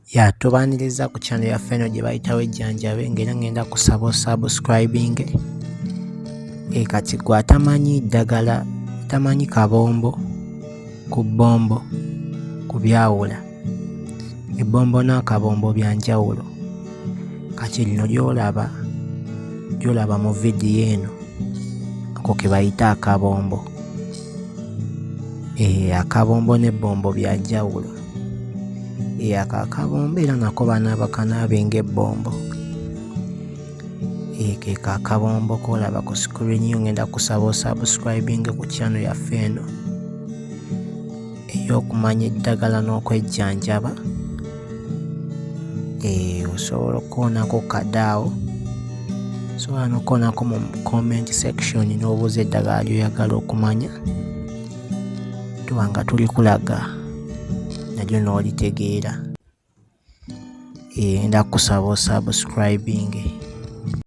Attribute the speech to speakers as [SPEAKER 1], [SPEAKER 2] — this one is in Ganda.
[SPEAKER 1] Ya tubaniriza ku channel yaffe eno gye bayita Wejjanjabe, ng'era ngenda kusaba osubscribing. Kati gwe atamanyi ddagala, tamanyi kabombo ku bbombo ku byawula, ebbombo n'akabombo bya njawulo. Kati lino gy'olaba mu vidiyo eno, ako ke bayita akabombo. Akabombo n'ebbombo bya njawulo. Ako akabombo era nako banaabe ng'ebbombo. Keeko akabombo k'olaba ku screen yo. Ngenda kusaba osubscribing ku channel yaffe eno ey'okumanya eddagala n'okwejjanjaba. Osobola okukoonako kadaawo, osobola n'okukoonako mu comment section n'obuuza eddagala ly'oyagala okumanya, tuba nga tuli kulaga nalyo n'olitegeera. Ngenda kusaba osubscribing.